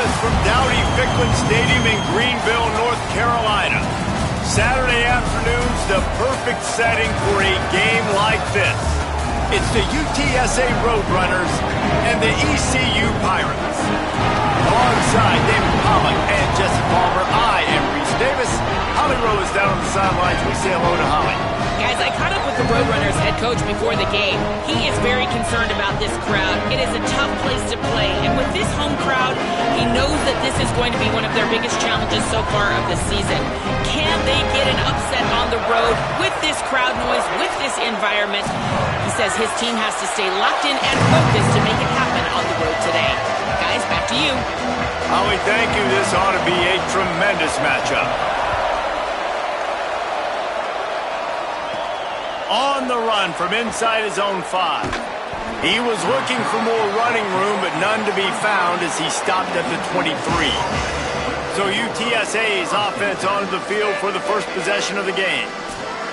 us from Dowdy-Ficklin Stadium in Greenville, North Carolina. Saturday afternoon's the perfect setting for a game like this. It's the UTSA Roadrunners and the ECU Pirates. Alongside David Pollock and Jesse Palmer, I am Reese Davis. Holly Rowe is down on the sidelines. We say hello to Holly. Guys, I caught up with the Roadrunners head coach before the game. He is very concerned about this crowd. It is a tough place to play, and with this home crowd, he knows that this is going to be one of their biggest challenges so far of the season. Can they get an upset on the road with this crowd noise, with this environment? He says his team has to stay locked in and focused to make it happen on the road today. Guys, back to you. Holly, thank you. This ought to be a tremendous matchup. On the run from inside his own 5. He was looking for more running room, but none to be found as he stopped at the 23. So UTSA's offense onto the field for the first possession of the game.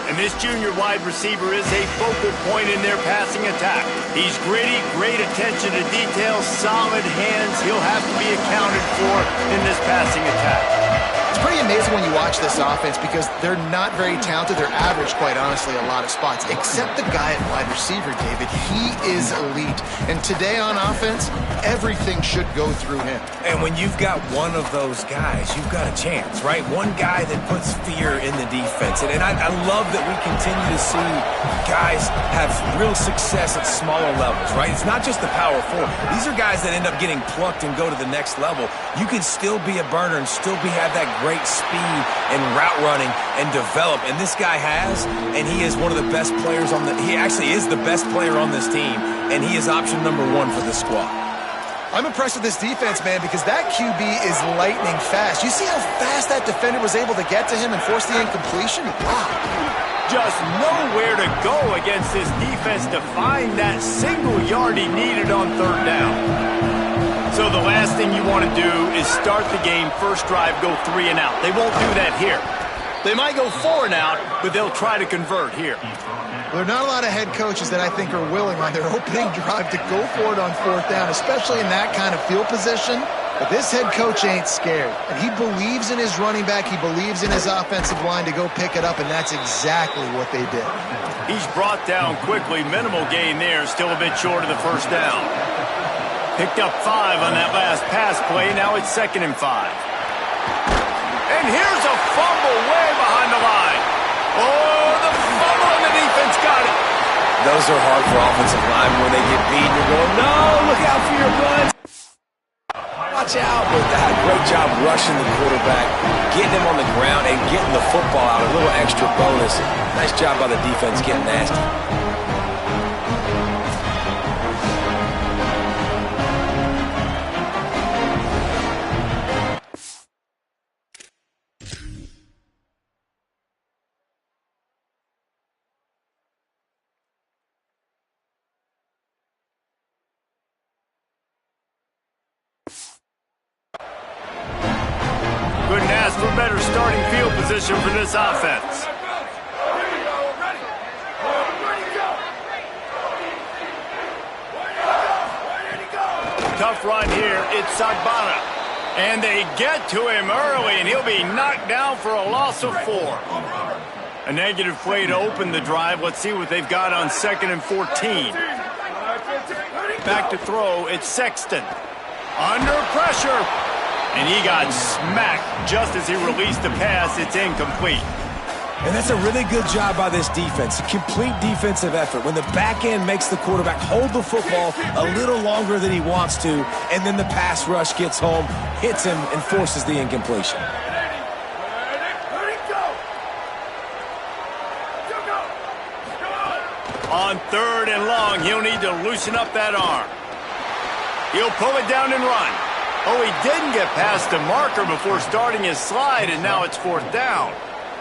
And this junior wide receiver is a focal point in their passing attack. He's gritty, great attention to detail, solid hands. He'll have to be accounted for in this passing attack. It's pretty amazing when you watch this offense because they're not very talented. They're average, quite honestly, a lot of spots. Except the guy at wide receiver, David. He is elite. And today on offense, everything should go through him. And when you've got one of those guys, you've got a chance, right? One guy that puts fear in the defense. And I love that we continue to see guys have real success at smaller levels, right? It's not just the power forward. These are guys that end up getting plucked and go to the next level. You can still be a burner and still have that great speed and route running and develop. And this guy has, and he is one of the best players on he actually is the best player on this team, and he is option number 1 for this squad. I'm impressed with this defense, man, because that QB is lightning fast. You see how fast that defender was able to get to him and force the incompletion? Wow. Just nowhere to go against this defense to find that single yard he needed on 3rd down. So the last thing you want to do is start the game, first drive, go 3 and out. They won't do that here. They might go 4 and out, but they'll try to convert here. There are not a lot of head coaches that I think are willing on their opening drive to go for it on 4th down, especially in that kind of field position. But this head coach ain't scared. And he believes in his running back. He believes in his offensive line to go pick it up, and that's exactly what they did. He's brought down quickly. Minimal gain there. Still a bit short of the 1st down. Picked up 5 on that last pass play. Now it's 2nd and 5. And here's a fumble way behind the line. Oh, the fumble, and the defense got it. Those are hard for offensive linemen when they get beat. You're going, no, look out for your blood. Watch out with that. Great job rushing the quarterback, getting him on the ground, and getting the football out. A little extra bonus. Nice job by the defense getting nasty. Couldn't ask for better starting field position for this offense. Tough run here. It's Sagbana. And they get to him early, and he'll be knocked down for a loss of 4. A negative play to open the drive. Let's see what they've got on 2nd and 14. Back to throw. It's Sexton. Under pressure. And he got smacked just as he released the pass. It's incomplete. And that's a really good job by this defense. Complete defensive effort. When the back end makes the quarterback hold the football a little longer than he wants to, and then the pass rush gets home, hits him, and forces the incompletion. On 3rd and long, he'll need to loosen up that arm. He'll pull it down and run. Oh, he didn't get past the marker before starting his slide, and now it's 4th down.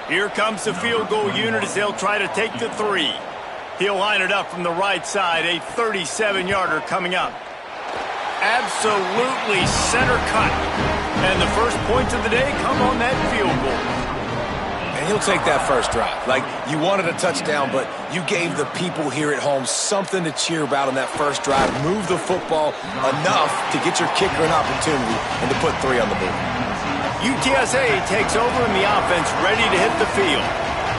Here comes the field goal unit as they'll try to take the 3. He'll line it up from the right side, a 37-yarder coming up. Absolutely center cut. And the first points of the day come on that field goal. And he'll take that first drive. Like, you wanted a touchdown, but you gave the people here at home something to cheer about on that first drive. Move the football enough to get your kicker an opportunity and to put 3 on the board. UTSA takes over in the offense, ready to hit the field.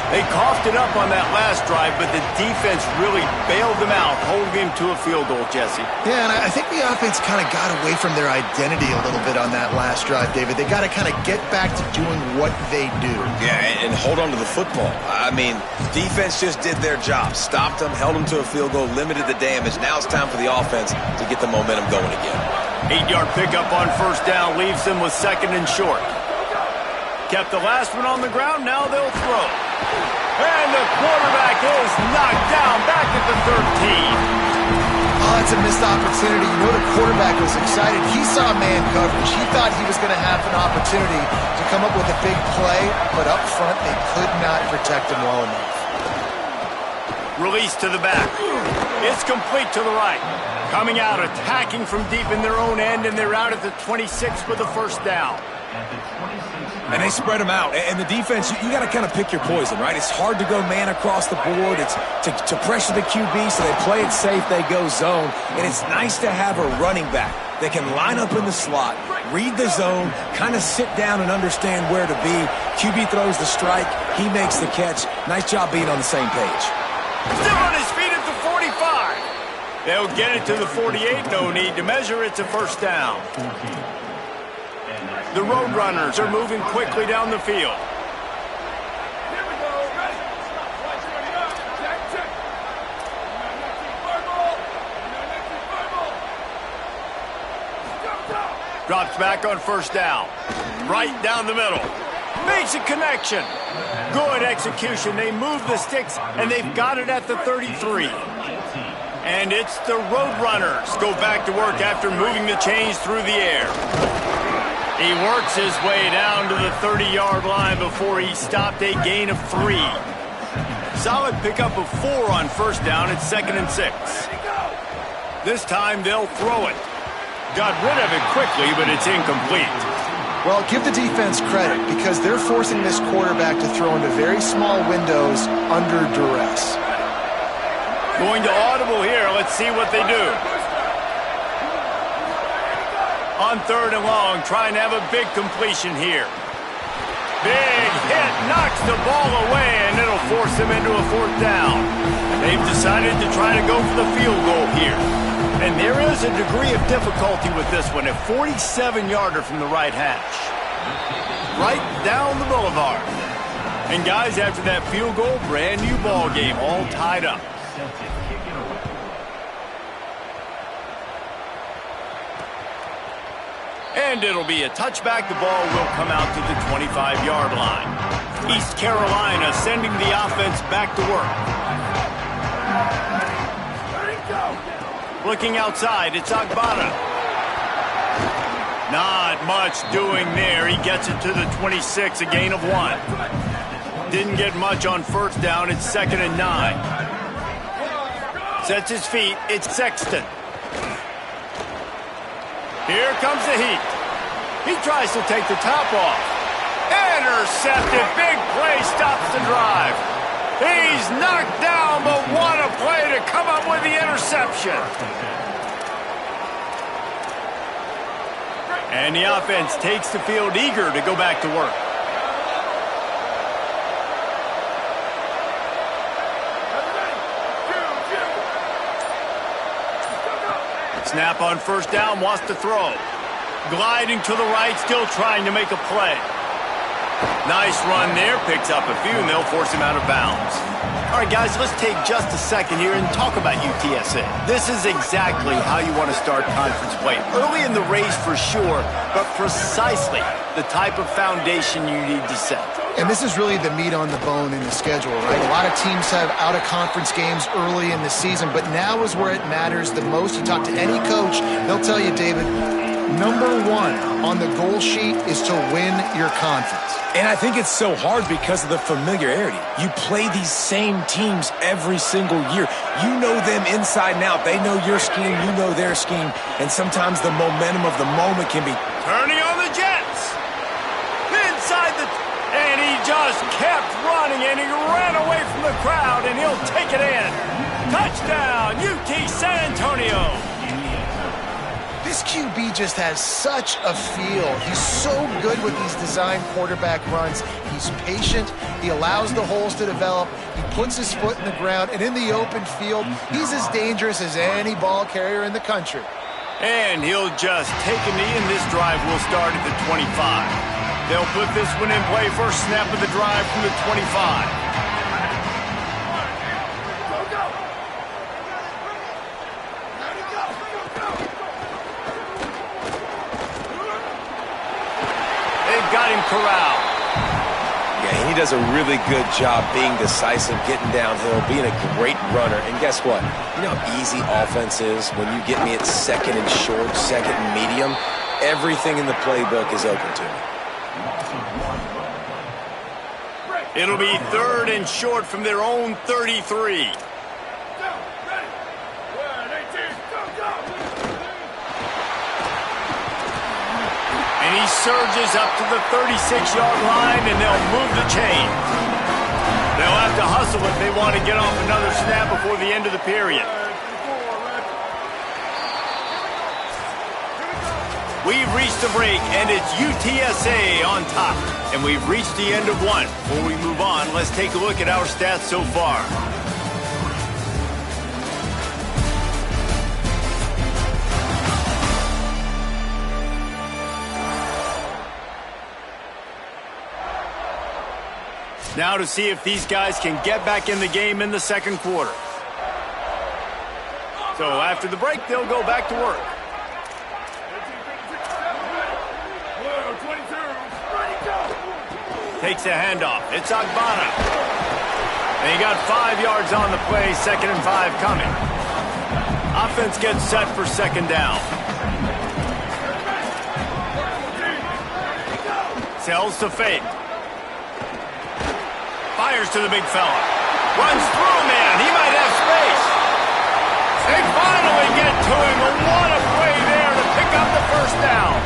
They coughed it up on that last drive, but the defense really bailed them out, holding him to a field goal, Jesse. Yeah, and I think the offense kind of got away from their identity a little bit on that last drive, David. They got to kind of get back to doing what they do. Yeah, and hold on to the football. I mean, defense just did their job. Stopped them, held them to a field goal, limited the damage. Now it's time for the offense to get the momentum going again. 8-yard pickup on first down leaves them with 2nd and short. Kept the last one on the ground, now they'll throw. And the quarterback is knocked down back at the 13. Oh, that's a missed opportunity. You know the quarterback was excited. He saw man coverage. He thought he was going to have an opportunity to come up with a big play, but up front they could not protect him well enough. Release to the back. It's complete to the right. Coming out, attacking from deep in their own end, and they're out at the 26 with the first down. And they spread them out. And the defense, you got to kind of pick your poison, right? It's hard to go man across the board. It's to pressure the QB, so they play it safe, they go zone. And it's nice to have a running back that can line up in the slot, read the zone, kind of sit down and understand where to be. QB throws the strike, he makes the catch. Nice job being on the same page. Still on his feet at the 45. They'll get it to the 48. No need to measure. It's a first down. The Roadrunners are moving quickly down the field. Drops back on first down. Right down the middle. Makes a connection. Good execution. They move the sticks, and they've got it at the 33. And it's the Roadrunners go back to work after moving the chains through the air. He works his way down to the 30-yard line before he stopped a gain of 3. Solid pickup of 4 on first down. It's 2nd and 6. This time they'll throw it. Got rid of it quickly, but it's incomplete. Well, give the defense credit because they're forcing this quarterback to throw into very small windows under duress. Going to audible here. Let's see what they do. On 3rd and long, trying to have a big completion here. Big hit, knocks the ball away, and it'll force them into a 4th down. They've decided to try to go for the field goal here. And there is a degree of difficulty with this one, a 47-yarder from the right hash. Right down the boulevard. And guys, after that field goal, brand new ball game, all tied up. And it'll be a touchback. The ball will come out to the 25-yard line. East Carolina sending the offense back to work. Looking outside, it's Agbada. Not much doing there. He gets it to the 26, a gain of 1. Didn't get much on first down. It's 2nd and 9. Sets his feet. It's Sexton. Here comes the heat. He tries to take the top off. Intercepted. Big play stops the drive. He's knocked down, but what a play to come up with the interception. And the offense takes the field eager to go back to work. Snap on first down, wants to throw. Gliding to the right, still trying to make a play. Nice run there, picks up a few, and they'll force him out of bounds. All right, guys, let's take just a second here and talk about UTSA. This is exactly how you want to start conference play. Early in the race for sure, but precisely the type of foundation you need to set. And this is really the meat on the bone in the schedule, right? A lot of teams have out-of-conference games early in the season, but now is where it matters the most. You talk to any coach, they'll tell you, David, number 1 on the goal sheet is to win your conference. And I think it's so hard because of the familiarity. You play these same teams every single year. You know them inside and out. They know your scheme, you know their scheme, and sometimes the momentum of the moment can be... Turning on the Jets. Inside the... And he just kept running, and he ran away from the crowd, and he'll take it in. Touchdown, UT San Antonio. This QB just has such a feel. He's so good with these design quarterback runs. He's patient. He allows the holes to develop. He puts his foot in the ground, and in the open field, he's as dangerous as any ball carrier in the country. And he'll just take a knee, and this drive will start at the 25. They'll put this one in play first snap of the drive from the 25. Got him corralled. Yeah, and he does a really good job being decisive, getting downhill, being a great runner. And guess what? You know how easy offense is when you get me at second and short, second and medium? Everything in the playbook is open to me. It'll be 3rd and short from their own 33. And he surges up to the 36-yard line, and they'll move the chain. They'll have to hustle if they want to get off another snap before the end of the period. We've reached the break, and it's UTSA on top. And we've reached the end of one. Before we move on, let's take a look at our stats so far. Now to see if these guys can get back in the game in the second quarter. So after the break, they'll go back to work. Takes a handoff. It's Agbana. And he got 5 yards on the play, 2nd and 5 coming. Offense gets set for 2nd down. Sells to fake. Fires to the big fella. Runs through, man. He might have space. They finally get to him. And what a play there to pick up the 1st down.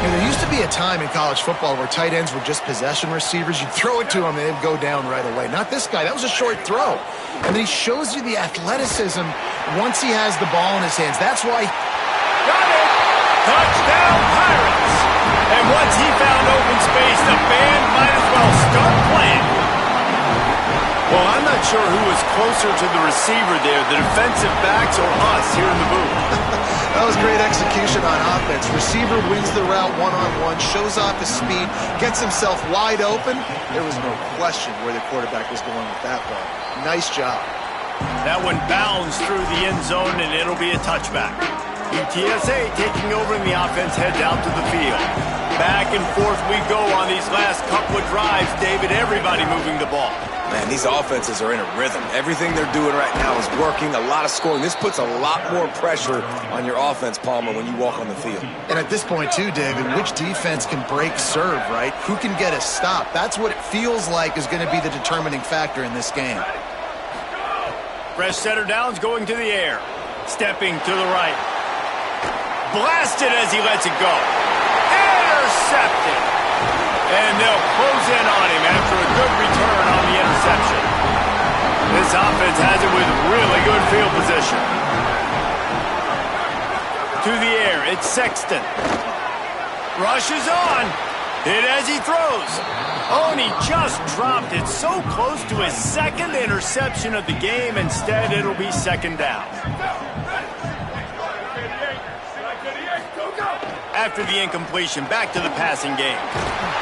There used to be a time in college football where tight ends were just possession receivers. You'd throw it to them, and they'd go down right away. Not this guy. That was a short throw. And then he shows you the athleticism once he has the ball in his hands. That's why... Got it! Touchdown, Pirates! And once he found open space, the band might as well start playing. Well, I'm not sure who was closer to the receiver there, the defensive backs or us here in the booth. That was great execution on offense. Receiver wins the route one-on-one, shows off his speed, gets himself wide open. There was no question where the quarterback was going with that ball. Nice job. That one bounds through the end zone, and it'll be a touchback. UTSA taking over, and the offense heads out to the field. Back and forth we go on these last couple of drives, David. Everybody moving the ball. Man, these offenses are in a rhythm. Everything they're doing right now is working, a lot of scoring. This puts a lot more pressure on your offense, Palmer, when you walk on the field. And at this point, too, David, which defense can break serve, right? Who can get a stop? That's what it feels like is going to be the determining factor in this game. Fresh setter downs going to the air. Stepping to the right. Blasted as he lets it go. Intercepted. And they'll close in on him after a good return on the interception. This offense has it with really good field position. To the air, it's Sexton. Rushes on. Hit as he throws. Oh, and he just dropped it so close to his 2nd interception of the game. Instead, it'll be 2nd down. After the incompletion, back to the passing game.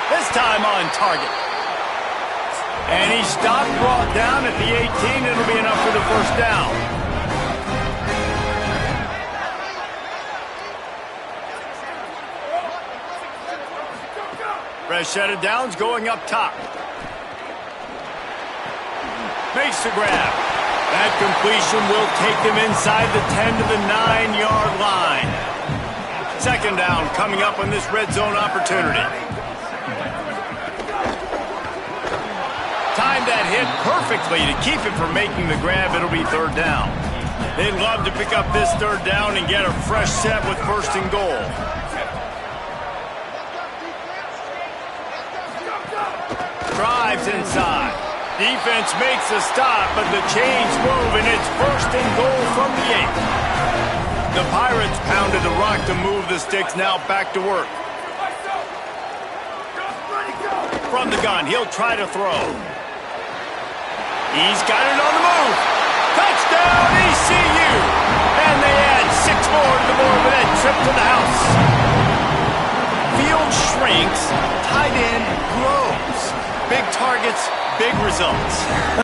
This time on target. And he stopped, brought down at the 18. It'll be enough for the 1st down. Fresh set of downs going up top. Makes the grab. That completion will take them inside the 10 to the 9-yard line. 2nd down coming up on this red zone opportunity. Timed that hit perfectly to keep him from making the grab. It'll be 3rd down. They'd love to pick up this 3rd down and get a fresh set with 1st and goal. drives inside. Defense makes a stop, but the chains move, and it's first and goal from the 8. The Pirates pounded the rock to move the sticks, now back to work. From the gun, he'll try to throw. He's got it on the move. Touchdown, ECU! And they add 6 more to the board with that trip to the house. Field shrinks, tight end grows. Big targets, big results.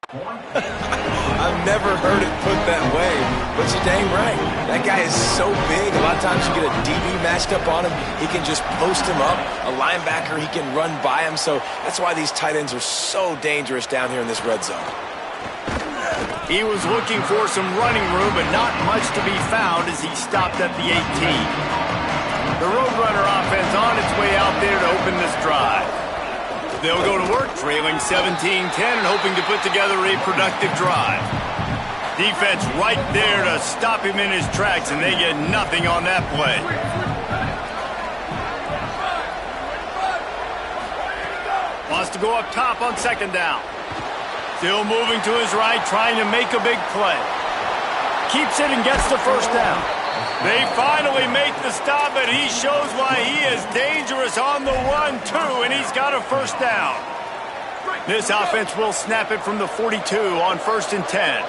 I've never heard it put that way, but you're dang right. That guy is so big. A lot of times you get a DB matched up on him. He can just post him up. A linebacker, he can run by him. So that's why these tight ends are so dangerous down here in this red zone. He was looking for some running room, but not much to be found as he stopped at the 18. The Roadrunner offense on its way out there to open this drive. They'll go to work trailing 17-10 and hoping to put together a productive drive. Defense right there to stop him in his tracks, and they get nothing on that play. Wants to go up top on second down. Still moving to his right, trying to make a big play. Keeps it and gets the first down. They finally make the stop, and he shows why he is dangerous on the run, too, and he's got a first down. This offense will snap it from the 42 on 1st and 10.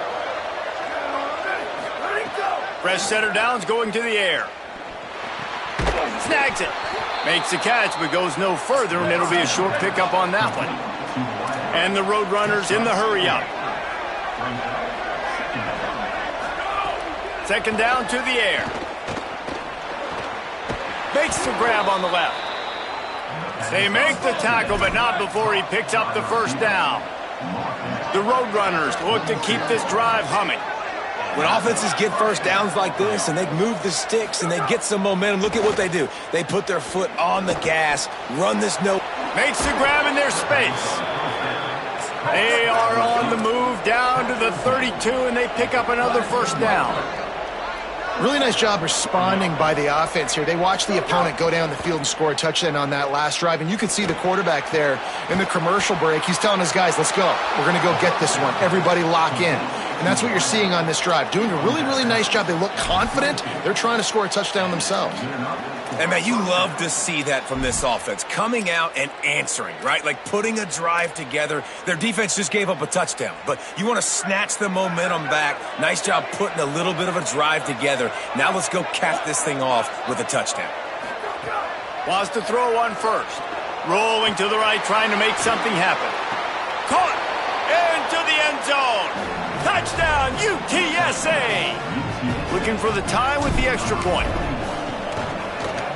Fresh setter downs going to the air. Snags it. Makes the catch, but goes no further, and it'll be a short pickup on that one. And the Roadrunners in the hurry-up. Second down to the air. Makes the grab on the left. They make the tackle, but not before he picks up the first down. The Roadrunners look to keep this drive humming. When offenses get first downs like this and they move the sticks and they get some momentum, look at what they do. They put their foot on the gas, run this no. Makes the grab in their space. They are on the move down to the 32, and they pick up another first down. Really nice job responding by the offense here. They watched the opponent go down the field and score a touchdown on that last drive, and you could see the quarterback there in the commercial break. He's telling his guys, let's go. We're going to go get this one. Everybody lock in. And that's what you're seeing on this drive. Doing a really, really nice job. They look confident. They're trying to score a touchdown themselves. And, man, you love to see that from this offense. Coming out and answering, right? Like putting a drive together. Their defense just gave up a touchdown. But you want to snatch the momentum back. Nice job putting a little bit of a drive together. Now let's go cap this thing off with a touchdown. Wants to throw on first. Rolling to the right, trying to make something happen. Caught! Into the end zone! Touchdown, UTSA! Looking for the tie with the extra point.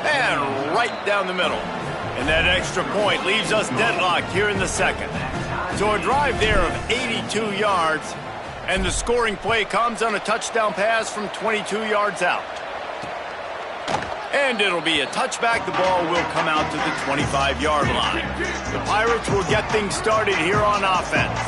And right down the middle. And that extra point leaves us deadlocked here in the second. So a drive there of 82 yards, and the scoring play comes on a touchdown pass from 22 yards out. And it'll be a touchback. The ball will come out to the 25-yard line. The Pirates will get things started here on offense.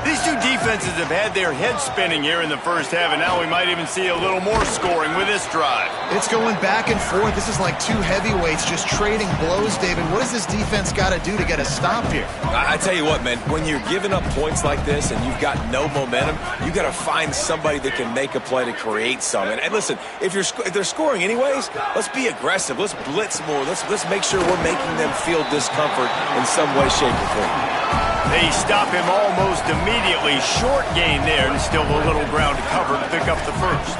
These two defenses have had their heads spinning here in the first half, and now we might even see a little more scoring with this drive. It's going back and forth. This is like two heavyweights just trading blows, David. What does this defense got to do to get a stop here? I tell you what, man, when you're giving up points like this and you've got no momentum, you got to find somebody that can make a play to create some. And listen, if they're scoring anyways, let's be aggressive. Let's blitz more. Let's make sure we're making them feel discomfort in some way, shape, or form. They stop him almost immediately. Short gain there, and still a little ground to cover to pick up the first.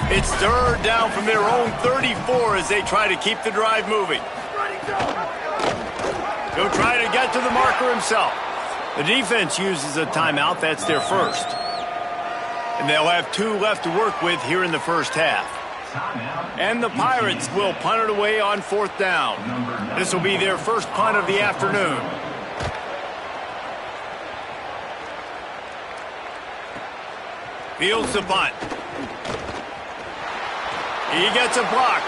It's third down from their own 34 as they try to keep the drive moving. He'll try to get to the marker himself. The defense uses a timeout. That's their first. And they'll have 2 left to work with here in the first half. And the Pirates will punt it away on 4th down. This will be their first punt of the afternoon. Fields the punt. He gets a block.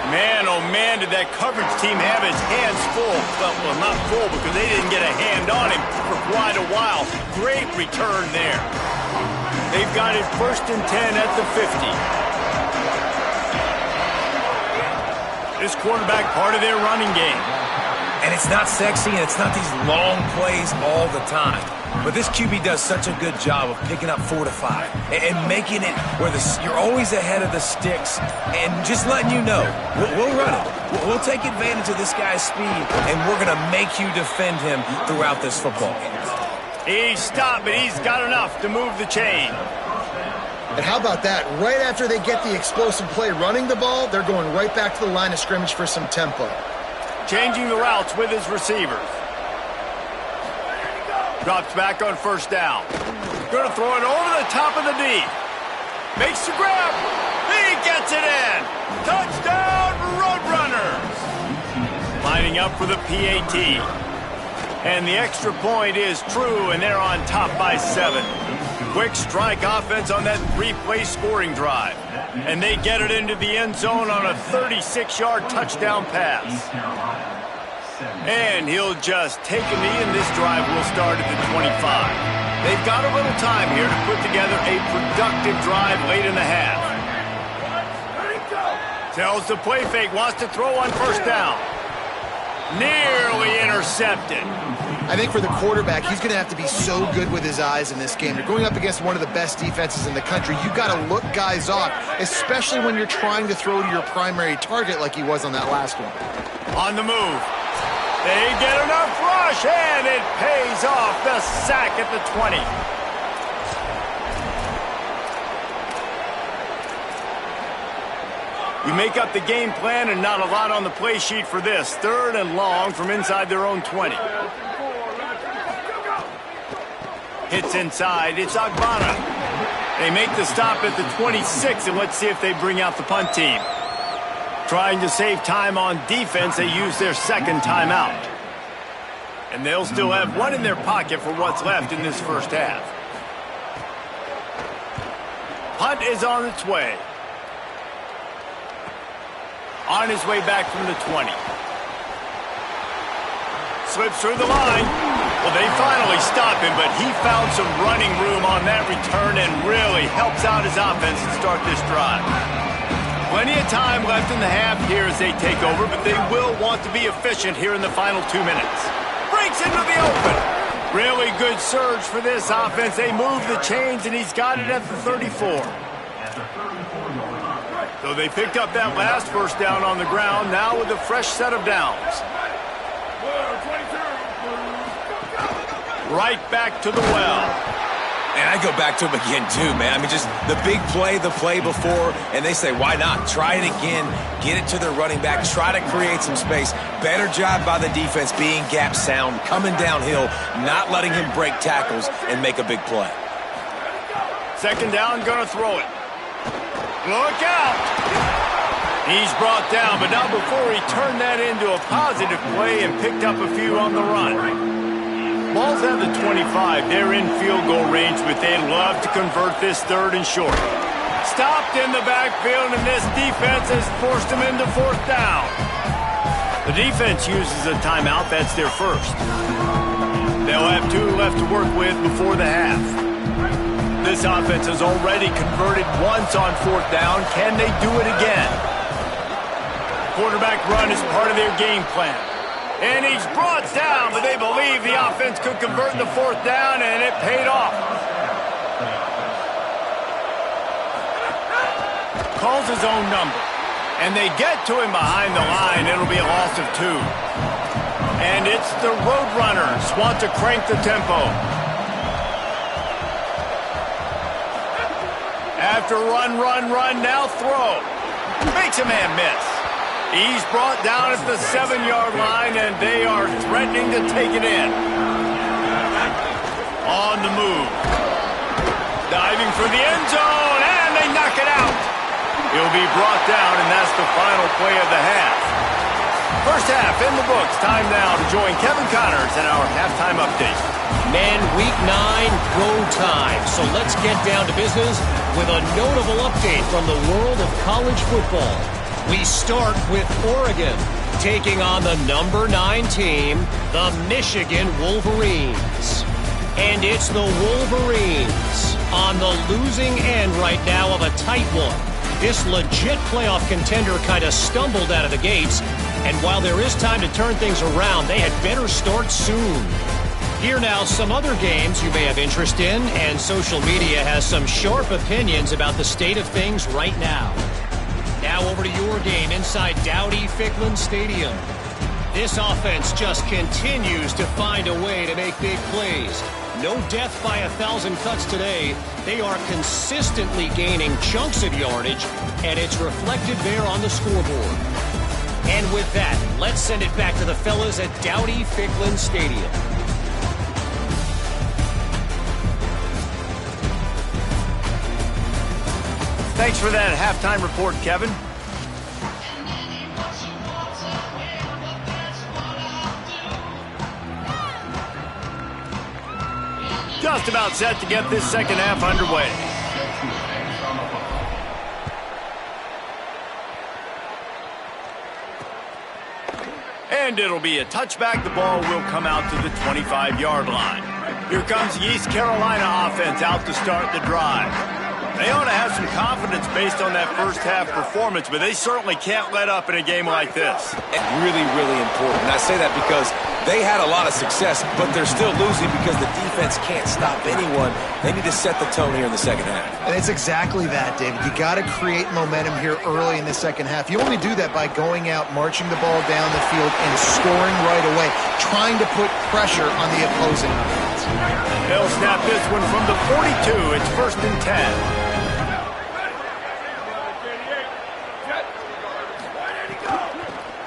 Man, oh man, did that coverage team have his hands full. Well, not full because they didn't get a hand on him for quite a while. Great return there. They've got it 1st and 10 at the 50. This quarterback part of their running game. And it's not sexy, and it's not these long plays all the time. But this QB does such a good job of picking up 4 to 5 and making it where you're always ahead of the sticks and just letting you know, we'll run it. We'll take advantage of this guy's speed, and we're going to make you defend him throughout this football game. He's stopped, but he's got enough to move the chain. And how about that? Right after they get the explosive play running the ball, they're going right back to the line of scrimmage for some tempo. Changing the routes with his receivers. Drops back on first down. Going to throw it over the top of the D. Makes the grab. He gets it in. Touchdown, Roadrunners. Lining up for the PAT. And the extra point is true, and they're on top by 7. Quick strike offense on that 3-play scoring drive. And they get it into the end zone on a 36-yard touchdown pass. And he'll just take a knee, and this drive will start at the 25. They've got a little time here to put together a productive drive late in the half. Tells the play fake, wants to throw on first down. Nearly intercepted. I think for the quarterback, he's going to have to be so good with his eyes in this game. You're going up against one of the best defenses in the country. You've got to look guys off, especially when you're trying to throw to your primary target like he was on that last one. On the move. They get enough rush, and it pays off. The sack at the 20. You make up the game plan and not a lot on the play sheet for this. 3rd and long from inside their own 20. Hits inside. It's Agbana. They make the stop at the 26, and let's see if they bring out the punt team. Trying to save time on defense, they use their second timeout. And they'll still have one in their pocket for what's left in this first half. Punt is on its way. On his way back from the 20. Slips through the line. Well, they finally stop him, but he found some running room on that return and really helps out his offense to start this drive. Plenty of time left in the half here as they take over, but they will want to be efficient here in the final 2 minutes. Breaks into the open. Really good surge for this offense. They move the chains, and he's got it at the 34. So they picked up that last first down on the ground, now with a fresh set of downs. Right back to the well. And I go back to him again, too, man. I mean, just the big play, the play before, and they say, why not? Try it again, get it to their running back, try to create some space. Better job by the defense being gap sound, coming downhill, not letting him break tackles and make a big play. Second down, gonna throw it. Look out! He's brought down, but not before he turned that into a positive play and picked up a few on the run. Ball's at the 25. They're in field goal range, but they'd love to convert this 3rd and short. Stopped in the backfield, and this defense has forced them into 4th down. The defense uses a timeout. That's their first. They'll have 2 left to work with before the half. This offense has already converted once on 4th down. Can they do it again? Quarterback run is part of their game plan. And he's brought down, but they believe the offense could convert in the 4th down, and it paid off. Calls his own number. And they get to him behind the line. It'll be a loss of 2. And it's the Roadrunners want to crank the tempo. After run, now throw. Makes a man miss. He's brought down at the 7-yard line, and they are threatening to take it in. On the move. Diving for the end zone, and they knock it out. He'll be brought down, and that's the final play of the half. First half in the books. Time now to join Kevin Connors in our halftime update. Men, week 9, go time. So let's get down to business with a notable update from the world of college football. We start with Oregon taking on the number 9 team, the Michigan Wolverines. And it's the Wolverines on the losing end right now of a tight one. This legit playoff contender kind of stumbled out of the gates, and while there is time to turn things around, they had better start soon. Here now, some other games you may have interest in, and social media has some sharp opinions about the state of things right now. Now over to your game inside Dowdy-Ficklin Stadium. This offense just continues to find a way to make big plays. No death by 1,000 cuts today. They are consistently gaining chunks of yardage, and it's reflected there on the scoreboard. And with that, let's send it back to the fellas at Dowdy-Ficklin Stadium. Thanks for that halftime report, Kevin. Just about set to get this second half underway. And it'll be a touchback. The ball will come out to the 25-yard line. Here comes the East Carolina offense out to start the drive. They ought to have some confidence based on that first half performance, but they certainly can't let up in a game like this. Really, really important. And I say that because they had a lot of success, but they're still losing because the defense can't stop anyone. They need to set the tone here in the second half. And it's exactly that, David. You got to create momentum here early in the second half. You only do that by going out, marching the ball down the field, and scoring right away, trying to put pressure on the opposing offense. They'll snap this one from the 42. It's 1st and 10.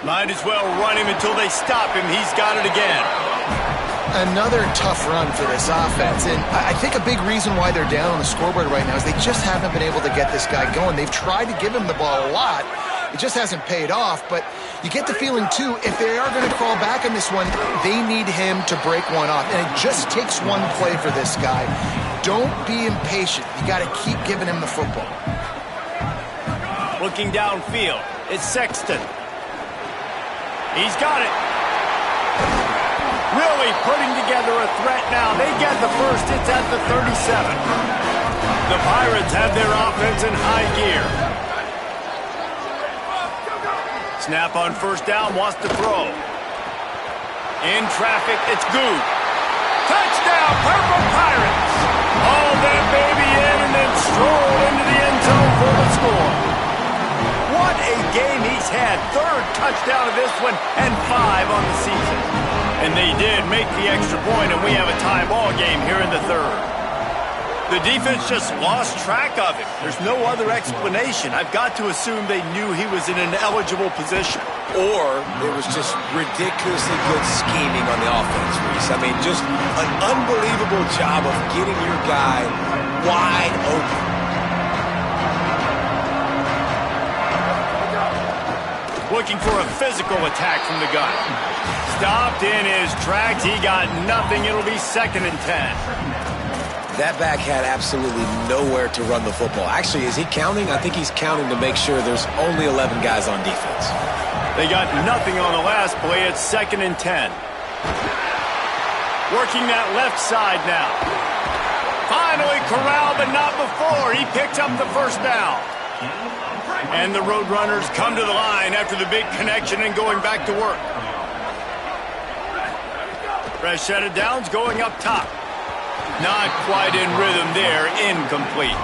Might as well run him until they stop him. He's got it again. Another tough run for this offense, and I think a big reason why they're down on the scoreboard right now is they just haven't been able to get this guy going. They've tried to give him the ball a lot. It just hasn't paid off, but you get the feeling, too, if they are going to crawl back in this one, they need him to break one off, and it just takes one play for this guy. Don't be impatient. You got to keep giving him the football. Looking downfield, it's Sexton. He's got it. Really putting together a threat now. They get the first. It's at the 37. The Pirates have their offense in high gear. Snap on first down, wants to throw. In traffic, it's Good. Touchdown, Purple Pirates. Haul that baby in and then stroll into the end zone for the score. What a game he's had. 3rd touchdown of this one and 5 on the season. And they did make the extra point, and we have a tie ball game here in the 3rd. The defense just lost track of him. There's no other explanation. I've got to assume they knew he was in an eligible position. Or there was just ridiculously good scheming on the offense, Reese. I mean, just an unbelievable job of getting your guy wide open. Looking for a physical attack from the gun. Stopped in his tracks. He got nothing. It'll be 2nd and 10. That back had absolutely nowhere to run the football. Actually, is he counting? I think he's counting to make sure there's only 11 guys on defense. They got nothing on the last play. It's 2nd and 10. Working that left side now. Finally corralled, but not before. He picks up the first down. And the Roadrunners come to the line after the big connection and going back to work. Fresh set of downs going up top. Not quite in rhythm there. Incomplete.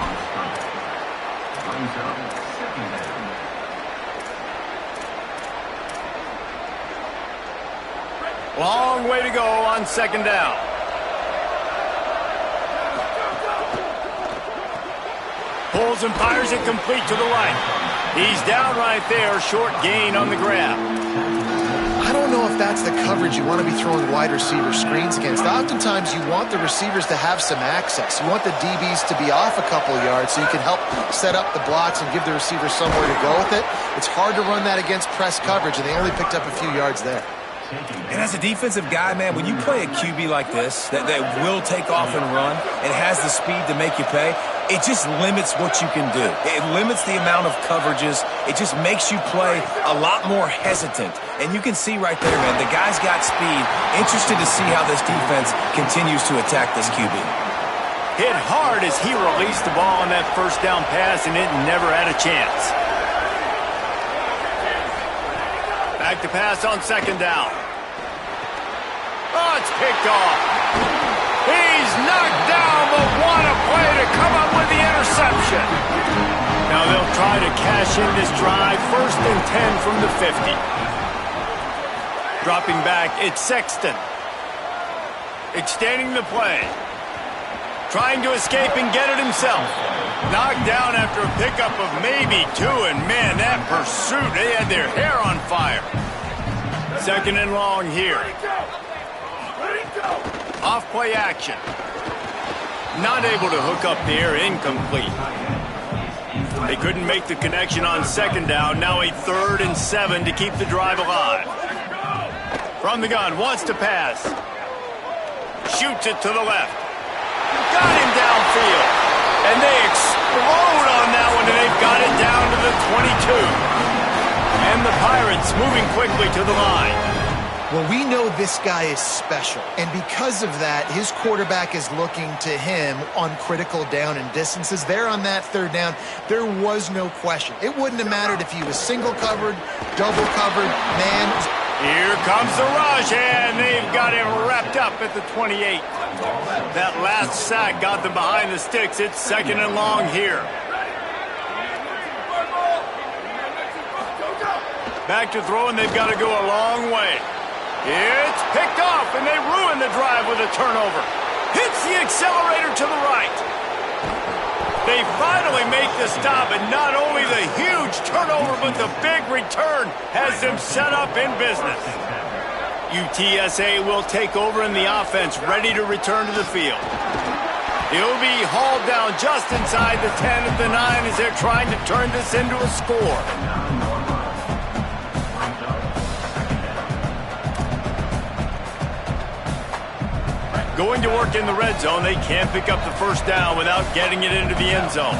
Long way to go on 2nd down. Pulls and fires it complete to the right. He's down right there, short gain on the grab. I don't know if that's the coverage you want to be throwing wide receiver screens against. Oftentimes, you want the receivers to have some access. You want the DBs to be off a couple yards so you can help set up the blocks and give the receiver somewhere to go with it. It's hard to run that against press coverage, and they only picked up a few yards there. And as a defensive guy, man, when you play a QB like this that will take off and run and has the speed to make you pay, it just limits what you can do. It limits the amount of coverages. It just makes you play a lot more hesitant. And you can see right there, man, the guy's got speed. Interested to see how this defense continues to attack this QB. Hit hard as he released the ball on that first down pass, and it never had a chance. Back to pass on 2nd down. Oh, it's picked off. He's knocked down, but what a play to come up with the interception. Now they'll try to cash in this drive. 1st and 10 from the 50. Dropping back, it's Sexton. Extending the play. Trying to escape and get it himself. Knocked down after a pickup of maybe 2, and man, that pursuit, they had their hair on fire. 2nd and long here. Off play action. Not able to hook up there, incomplete. They couldn't make the connection on second down. Now a 3rd and 7 to keep the drive alive. From the gun, wants to pass. Shoots it to the left. Got him downfield. And they explode on that one, and they've got it down to the 22. And the Pirates moving quickly to the line. Well, we know this guy is special, and because of that, his quarterback is looking to him on critical down and distances. There on that 3rd down, there was no question. It wouldn't have mattered if he was single covered, double covered, man. Here comes the rush, and they've got him wrapped up at the 28. That last sack got them behind the sticks. It's 2nd and long here. Back to throw, and they've got to go a long way. It's picked off, and they ruin the drive with a turnover. Hits the accelerator to the right. They finally make the stop, and not only the huge turnover, but the big return has them set up in business. UTSA will take over in the offense, ready to return to the field. He'll be hauled down just inside the 10 at the 9 as they're trying to turn this into a score. Going to work in the red zone, they can't pick up the 1st down without getting it into the end zone.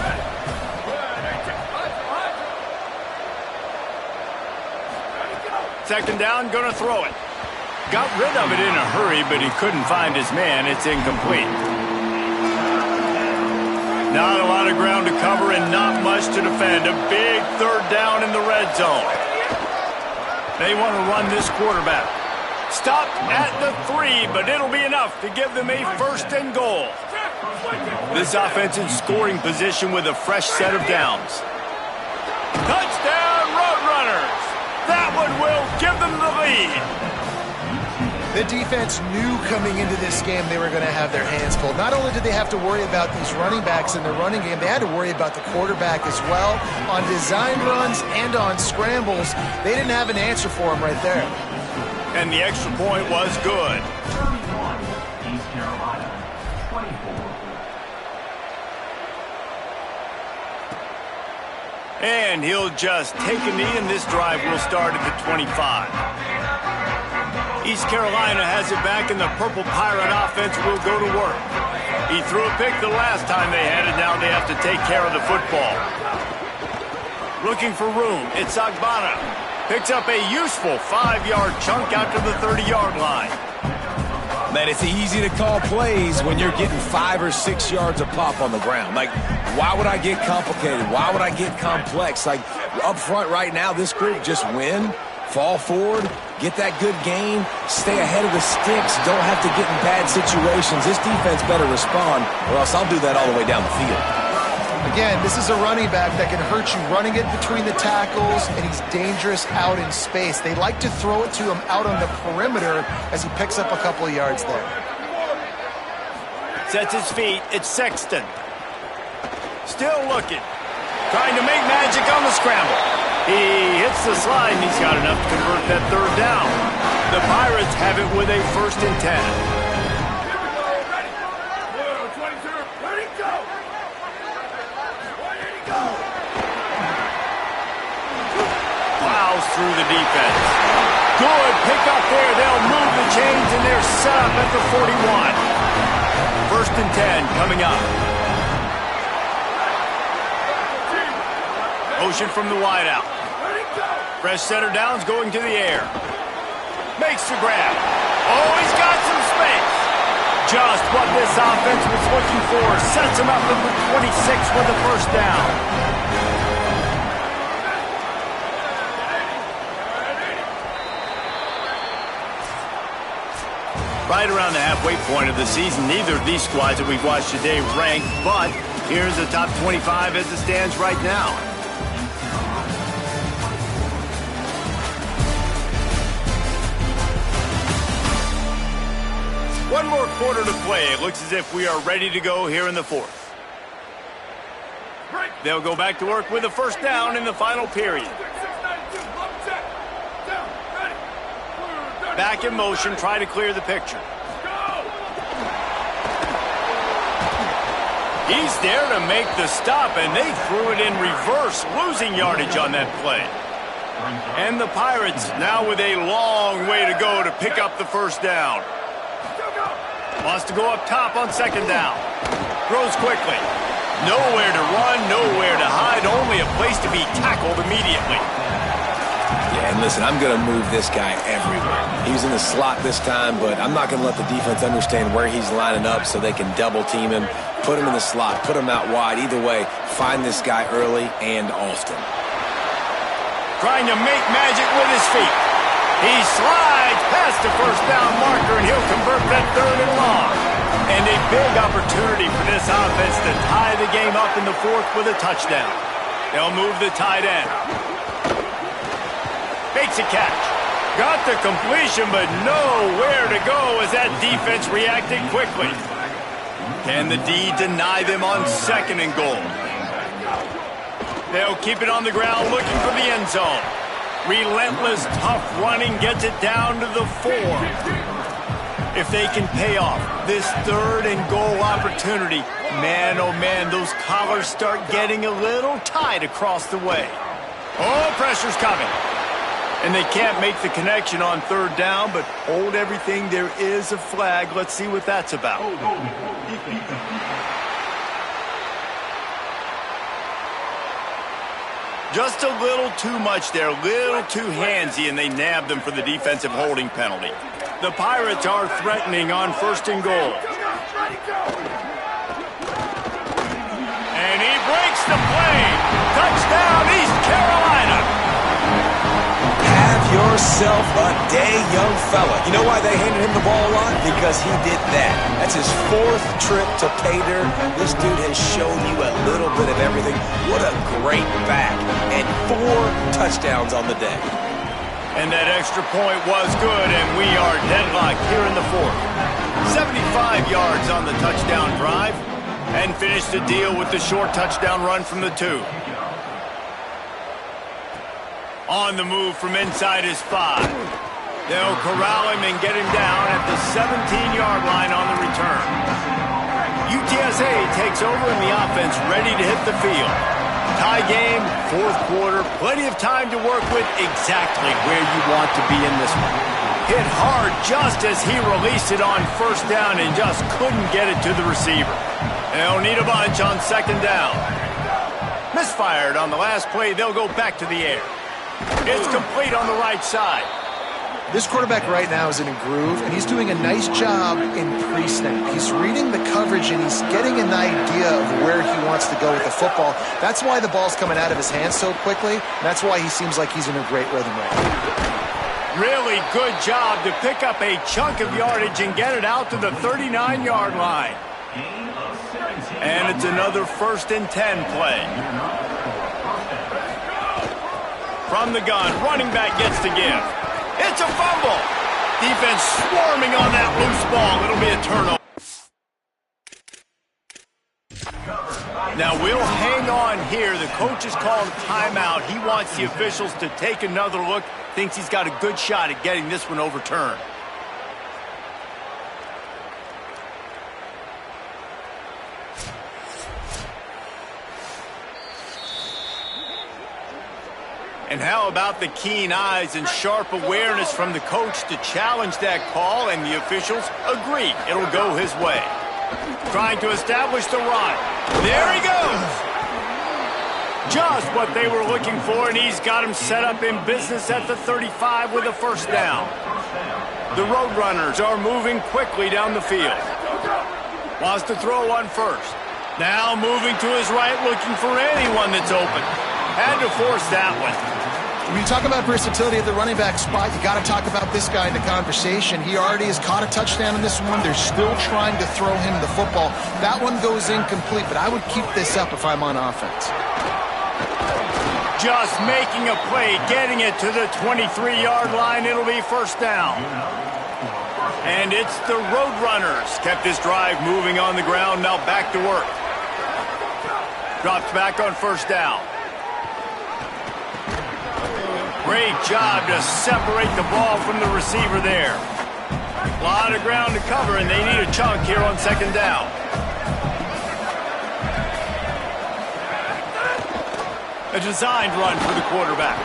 Second down, going to throw it. Got rid of it in a hurry, but he couldn't find his man. It's incomplete. Not a lot of ground to cover and not much to defend. A big 3rd down in the red zone. They want to run this quarterback. Stopped at the 3, but it'll be enough to give them a 1st and goal. This offense in scoring position with a fresh set of downs. Touchdown, Roadrunners! That one will give them the lead. The defense knew coming into this game they were going to have their hands full. Not only did they have to worry about these running backs in the running game, they had to worry about the quarterback as well. On design runs and on scrambles, they didn't have an answer for him right there. And the extra point was good. 31, East Carolina, 24. And he'll just take a knee, and this drive will start at the 25. East Carolina has it back, and the Purple Pirate offense will go to work. He threw a pick the last time they had it. Now they have to take care of the football. Looking for room. It's Agbana. Picks up a useful 5-yard chunk out to the 30-yard line. Man, it's easy to call plays when you're getting 5 or 6 yards of pop on the ground. Like, why would I get complicated? Why would I get complex? Like, up front right now, this group just win, fall forward, get that good gain, stay ahead of the sticks, don't have to get in bad situations. This defense better respond, or else I'll do that all the way down the field. Again, this is a running back that can hurt you running it between the tackles, and he's dangerous out in space. They like to throw it to him out on the perimeter as he picks up a couple of yards there. Sets his feet. It's Sexton. Still looking. Trying to make magic on the scramble. He hits the slide, and he's got enough to convert that 3rd down. The Pirates have it with a 1st and 10. Through the defense. Good pickup there. They'll move the chains, and they're set up at the 41. 1st and 10 coming up. Motion from the wideout. Fresh center downs going to the air. Makes the grab. Oh, he's got some space. Just what this offense was looking for. Sets him up at the 26 with the 1st down. Right around the halfway point of the season, neither of these squads that we've watched today ranked, but here's the top 25 as it stands right now. One more quarter to play. It looks as if we are ready to go here in the 4th. They'll go back to work with a 1st down in the final period. Back in motion, try to clear the picture. He's there to make the stop, and they threw it in reverse, losing yardage on that play. And the Pirates now with a long way to go to pick up the first down. Wants to go up top on second down. Throws quickly. Nowhere to run, nowhere to hide, only a place to be tackled immediately. Yeah, and listen, I'm going to move this guy everywhere. He's in the slot this time, but I'm not going to let the defense understand where he's lining up so they can double team him, put him in the slot, put him out wide. Either way, find this guy early and often. Trying to make magic with his feet. He slides past the first down marker, and he'll convert that third and long. And a big opportunity for this offense to tie the game up in the fourth with a touchdown. They'll move the tight end. Makes a catch. Got the completion, but nowhere to go as that defense reacted quickly. Can the D deny them on second and goal? They'll keep it on the ground looking for the end zone. Relentless, tough running gets it down to the 4. If they can pay off this third and goal opportunity, man, oh man, those collars start getting a little tight across the way. Oh, pressure's coming. And they can't make the connection on third down, but hold everything. There is a flag. Let's see what that's about. Just a little too much there, a little too handsy, and they nabbed them for the defensive holding penalty. The Pirates are threatening on first and goal. And he breaks the play. Touchdown, East Carolina. Have yourself a day, young fella. You know why they handed him the ball a lot? Because he did that. That's his 4th trip to pay dirt. This dude has shown you a little bit of everything. What a great back. And 4 touchdowns on the day. And that extra point was good, and we are deadlocked here in the fourth. 75 yards on the touchdown drive, and finished the deal with the short touchdown run from the 2. On the move from inside his 5. They'll corral him and get him down at the 17-yard line on the return. UTSA takes over in the offense, ready to hit the field. Tie game, fourth quarter, plenty of time to work with, exactly where you want to be in this one. Hit hard just as he released it on first down and just couldn't get it to the receiver. They'll need a bunch on second down. Misfired on the last play, they'll go back to the air. It's complete on the right side. This quarterback right now is in a groove, and he's doing a nice job in pre-snap. He's reading the coverage, and he's getting an idea of where he wants to go with the football. That's why the ball's coming out of his hands so quickly. That's why he seems like he's in a great rhythm right now. Really good job to pick up a chunk of yardage and get it out to the 39-yard line. And it's another 1st and 10 play. From the gun, running back gets to give. It's a fumble. Defense swarming on that loose ball. It'll be a turnover. Now we'll hang on here. The coach has called a timeout. He wants the officials to take another look. Thinks he's got a good shot at getting this one overturned. And how about the keen eyes and sharp awareness from the coach to challenge that call, and the officials agree it'll go his way. Trying to establish the run. There he goes. Just what they were looking for, and he's got him set up in business at the 35 with a first down. The Roadrunners are moving quickly down the field. Wants to throw on first. Now moving to his right, looking for anyone that's open. Had to force that one. When you talk about versatility at the running back spot, you got to talk about this guy in the conversation. He already has caught a touchdown in this one. They're still trying to throw him the football. That one goes incomplete, but I would keep this up if I'm on offense. Just making a play, getting it to the 23-yard line. It'll be first down. And it's the Roadrunners. Kept this drive moving on the ground, now back to work. Drops back on first down. Great job to separate the ball from the receiver there. A lot of ground to cover, and they need a chunk here on second down. A designed run for the quarterback.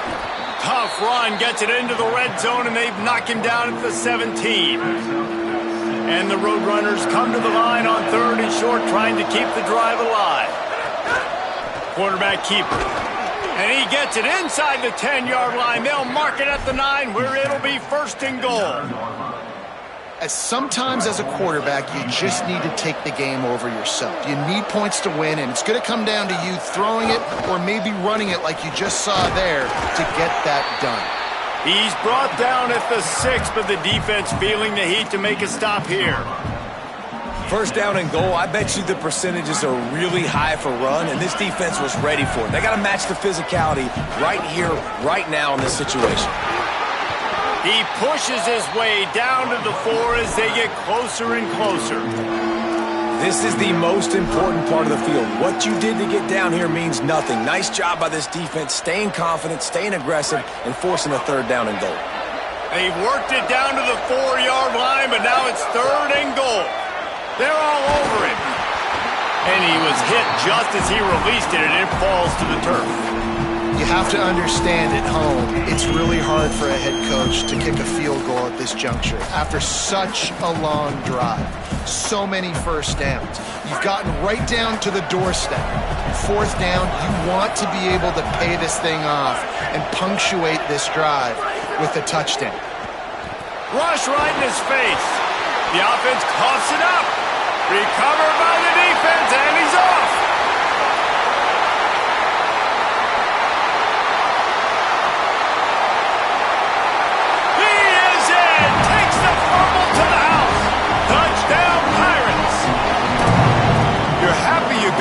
Tough run, gets it into the red zone, and they've knocked him down at the 17. And the Roadrunners come to the line on 3rd and short, trying to keep the drive alive. Quarterback keeper. And he gets it inside the 10-yard line. They'll mark it at the 9, where it'll be 1st and goal. Sometimes as a quarterback, you just need to take the game over yourself. You need points to win, and it's going to come down to you throwing it or maybe running it like you just saw there to get that done. He's brought down at the 6, but the defense feeling the heat to make a stop here. 1st down and goal, I bet you the percentages are really high for run, and this defense was ready for it. They got to match the physicality right here, right now in this situation. He pushes his way down to the 4 as they get closer and closer. This is the most important part of the field. What you did to get down here means nothing. Nice job by this defense, staying confident, staying aggressive, and forcing a 3rd down and goal. They've worked it down to the 4-yard line, but now it's 3rd and goal. They're all over it. And he was hit just as he released it, and it falls to the turf. You have to understand at home, it's really hard for a head coach to kick a field goal at this juncture after such a long drive. So many 1st downs. You've gotten right down to the doorstep. 4th down, you want to be able to pay this thing off and punctuate this drive with a touchdown. Rush right in his face. The offense coughs it up. Recovered by the defense, and he's off.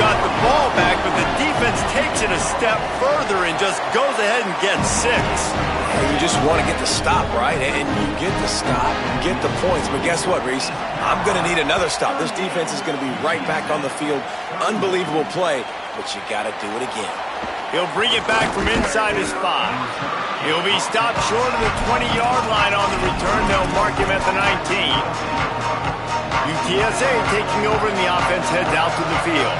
Got the ball back, but the defense takes it a step further and just goes ahead and gets 6. You just want to get the stop, right? And you get the stop, you get the points. But guess what, Reese? I'm going to need another stop. This defense is going to be right back on the field. Unbelievable play, but you got to do it again. He'll bring it back from inside his 5. He'll be stopped short of the 20-yard line on the return. They'll mark him at the 19. UTSA taking over, and the offense heads out to the field.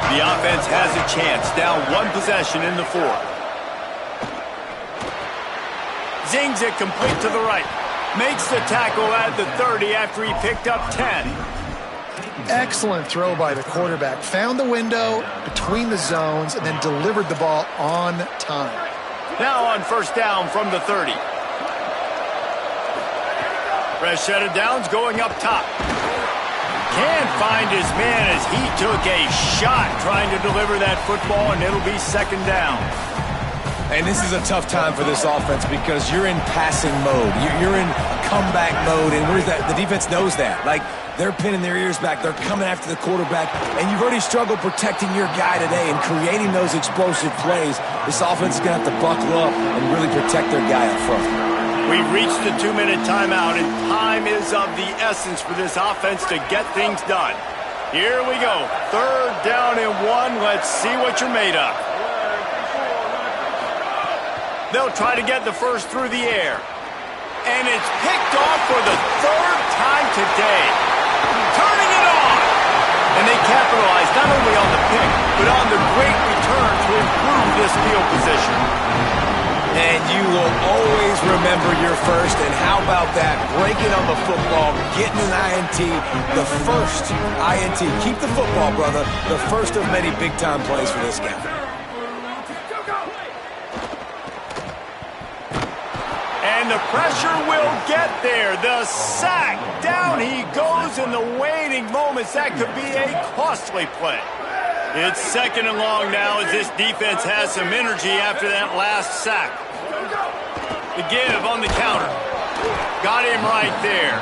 The offense has a chance, down 1 possession in the 4th. Zings it complete to the right. Makes the tackle at the 30 after he picked up 10. Excellent throw by the quarterback. Found the window between the zones and then delivered the ball on time. Now on 1st down from the 30. Fresh set of downs going up top. Can't find his man as he took a shot trying to deliver that football, and it'll be 2nd down. And this is a tough time for this offense because you're in passing mode. You're in comeback mode, and where's that? The defense knows that. Like, they're pinning their ears back. They're coming after the quarterback, and you've already struggled protecting your guy today and creating those explosive plays. This offense is going to have to buckle up and really protect their guy up front. We've reached the 2-minute timeout, and time is of the essence for this offense to get things done. Here we go. 3rd down and 1. Let's see what you're made of. They'll try to get the 1st through the air. And it's picked off for the 3rd time today. Turning it on. And they capitalize not only on the pick, but on the great return to improve this field position. And you will always remember your 1st, and how about that? Breaking on the football, getting an INT, the 1st INT. Keep the football, brother. The 1st of many big-time plays for this guy. And the pressure will get there. The sack. Down he goes in the waning moments. That could be a costly play. It's 2nd and long now as this defense has some energy after that last sack. The give on the counter. Got him right there.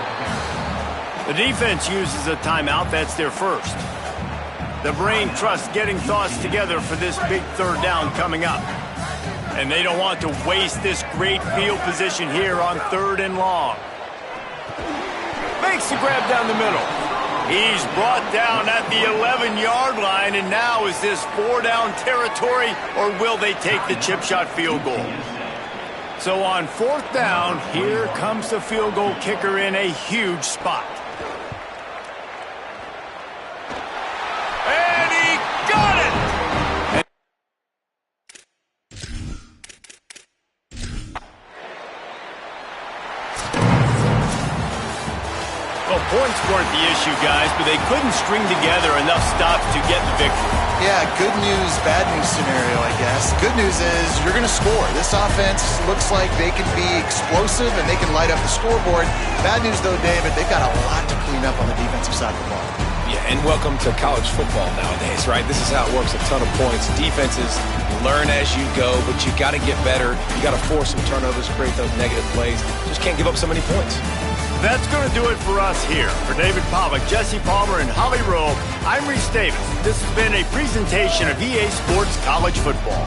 The defense uses a timeout. That's their 1st. The brain trusts getting thoughts together for this big 3rd down coming up. And they don't want to waste this great field position here on 3rd and long. Makes the grab down the middle. He's brought down at the 11-yard line, and now is this 4-down territory, or will they take the chip shot field goal? So on 4th down, here comes the field goal kicker in a huge spot. And he got it! issue, guys, but they couldn't string together enough stops to get the victory. Yeah, good news, bad news scenario, I guess. Good news is you're going to score. This offense looks like they can be explosive and they can light up the scoreboard. Bad news, though, David, they've got a lot to clean up on the defensive side of the ball. Yeah, and welcome to college football nowadays, right? This is how it works, a ton of points. Defenses learn as you go, but you got to get better. You got to force some turnovers, create those negative plays. Just can't give up so many points. That's going to do it for us here. For David Pollock, Jesse Palmer, and Holly Rowe, I'm Reese Davis. This has been a presentation of EA Sports College Football.